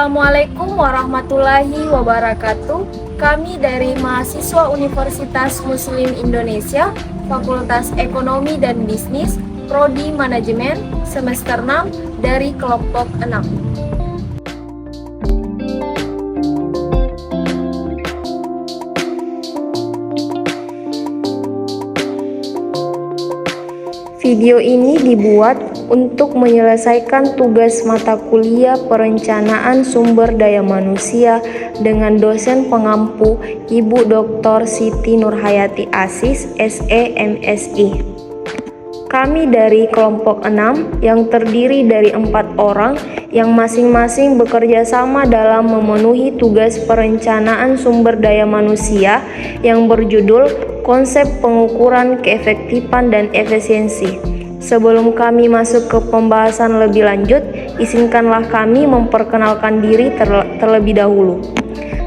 Assalamualaikum warahmatullahi wabarakatuh. Kami dari mahasiswa Universitas Muslim Indonesia, Fakultas Ekonomi dan Bisnis, Prodi Manajemen, semester 6 dari kelompok 6. Video ini dibuat untuk menyelesaikan tugas mata kuliah Perencanaan Sumber Daya Manusia dengan dosen pengampu Ibu Dr. Siti Nurhayati Asis, SE MSI. Kami dari kelompok 6 yang terdiri dari 4 orang yang masing-masing bekerja sama dalam memenuhi tugas perencanaan sumber daya manusia yang berjudul Konsep Pengukuran Keefektifan dan Efisiensi. Sebelum kami masuk ke pembahasan lebih lanjut, izinkanlah kami memperkenalkan diri terlebih dahulu.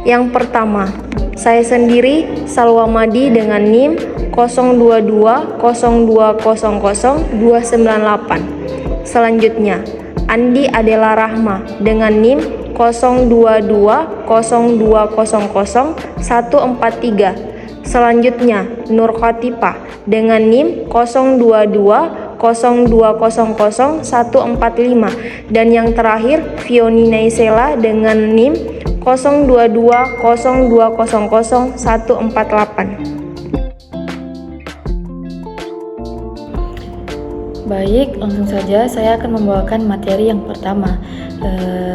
Yang pertama, saya sendiri Salwa Madi dengan NIM 022002000298. Selanjutnya, Andi Adela Rahma dengan NIM 02200143. Selanjutnya, Nur Khotifah dengan NIM 022002000145. Dan yang terakhir, Fioni Naisela dengan NIM 0220200148. Baik, langsung saja saya akan membawakan materi yang pertama,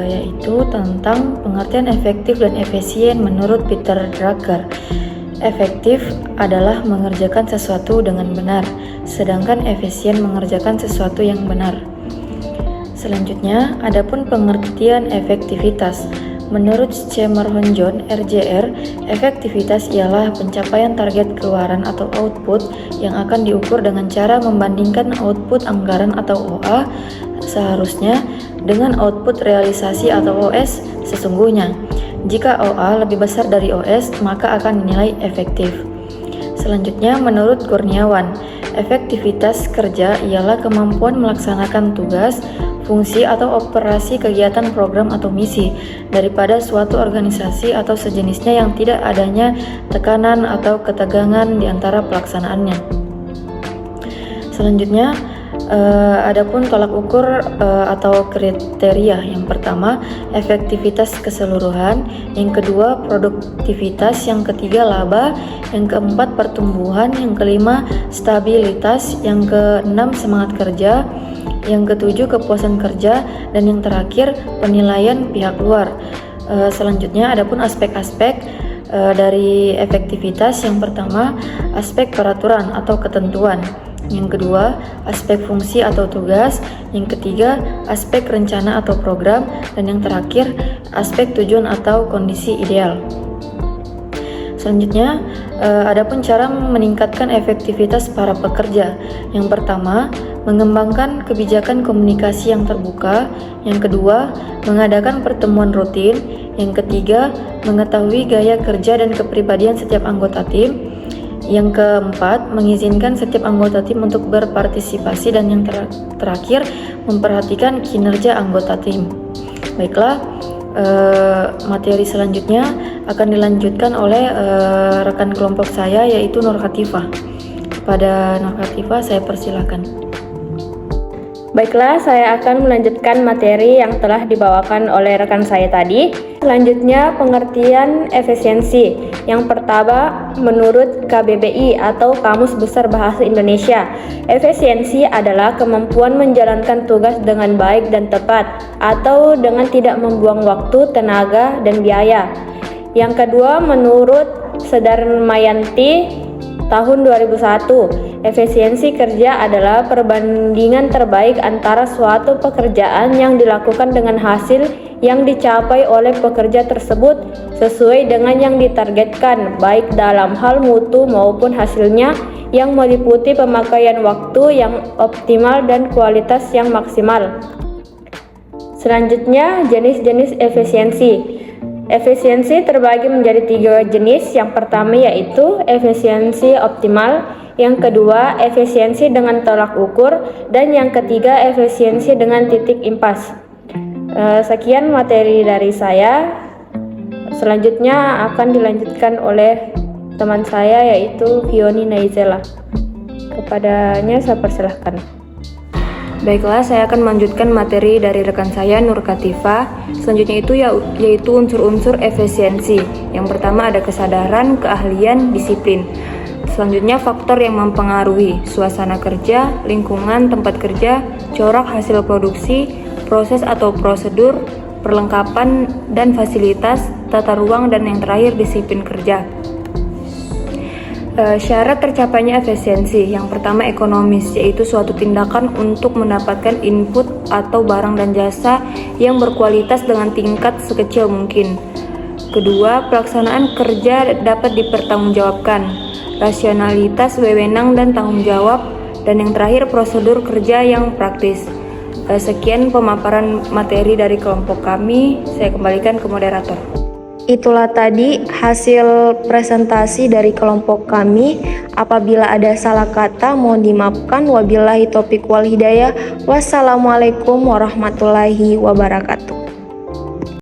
yaitu tentang pengertian efektif dan efisien menurut Peter Drucker. Efektif adalah mengerjakan sesuatu dengan benar, sedangkan efisien mengerjakan sesuatu yang benar. Selanjutnya, adapun pengertian efektivitas. Menurut Schemer-Honjon, RJR, efektivitas ialah pencapaian target keluaran atau output yang akan diukur dengan cara membandingkan output anggaran atau OA seharusnya dengan output realisasi atau OS sesungguhnya. Jika OA lebih besar dari OS, maka akan dinilai efektif. Selanjutnya, menurut Kurniawan, efektivitas kerja ialah kemampuan melaksanakan tugas, fungsi atau operasi kegiatan program atau misi daripada suatu organisasi atau sejenisnya yang tidak adanya tekanan atau ketegangan di antara pelaksanaannya. Selanjutnya, adapun tolak ukur atau kriteria. Yang pertama, efektivitas keseluruhan, yang kedua, produktivitas, yang ketiga, laba, yang keempat, pertumbuhan, yang kelima, stabilitas, yang keenam, semangat kerja, yang ketujuh, kepuasan kerja, dan yang terakhir, penilaian pihak luar. Selanjutnya, adapun aspek-aspek dari efektivitas. Yang pertama, aspek peraturan atau ketentuan. Yang kedua, aspek fungsi atau tugas. Yang ketiga, aspek rencana atau program. Dan yang terakhir, aspek tujuan atau kondisi ideal. Selanjutnya, adapun cara meningkatkan efektivitas para pekerja. Yang pertama, mengembangkan kebijakan komunikasi yang terbuka. Yang kedua, mengadakan pertemuan rutin. Yang ketiga, mengetahui gaya kerja dan kepribadian setiap anggota tim. Yang keempat, mengizinkan setiap anggota tim untuk berpartisipasi. Dan yang terakhir, memperhatikan kinerja anggota tim. Baiklah, materi selanjutnya akan dilanjutkan oleh rekan kelompok saya, yaitu Nur Khotifah. Kepada Nur Khotifah, saya persilahkan. Baiklah, saya akan melanjutkan materi yang telah dibawakan oleh rekan saya tadi. Selanjutnya, pengertian efisiensi. Yang pertama, menurut KBBI atau Kamus Besar Bahasa Indonesia, efisiensi adalah kemampuan menjalankan tugas dengan baik dan tepat, atau dengan tidak membuang waktu, tenaga, dan biaya. Yang kedua, menurut Sedarmayanti tahun 2001, efisiensi kerja adalah perbandingan terbaik antara suatu pekerjaan yang dilakukan dengan hasil yang dicapai oleh pekerja tersebut sesuai dengan yang ditargetkan, baik dalam hal mutu maupun hasilnya, yang meliputi pemakaian waktu yang optimal dan kualitas yang maksimal. Selanjutnya, jenis-jenis efisiensi. Efisiensi terbagi menjadi 3 jenis. Yang pertama yaitu efisiensi optimal, yang kedua efisiensi dengan tolak ukur, dan yang ketiga efisiensi dengan titik impas. Sekian materi dari saya. Selanjutnya akan dilanjutkan oleh teman saya yaitu Vioni Naizela. Kepadanya saya persilahkan. Baiklah, saya akan melanjutkan materi dari rekan saya Nur Katifa. Selanjutnya itu yaitu unsur-unsur efisiensi. Yang pertama ada kesadaran, keahlian, disiplin. Selanjutnya faktor yang mempengaruhi suasana kerja, lingkungan tempat kerja, corak hasil produksi, proses atau prosedur, perlengkapan dan fasilitas, tata ruang, dan yang terakhir disiplin kerja. Syarat tercapainya efisiensi. Yang pertama ekonomis, yaitu suatu tindakan untuk mendapatkan input atau barang dan jasa yang berkualitas dengan tingkat sekecil mungkin. Kedua, pelaksanaan kerja dapat dipertanggungjawabkan, rasionalitas, wewenang dan tanggung jawab, dan yang terakhir prosedur kerja yang praktis. Sekian pemaparan materi dari kelompok kami. Saya kembalikan ke moderator. Itulah tadi hasil presentasi dari kelompok kami. Apabila ada salah kata mohon dimaafkan. Wabillahi taufiq wal hidayah. Wassalamualaikum warahmatullahi wabarakatuh.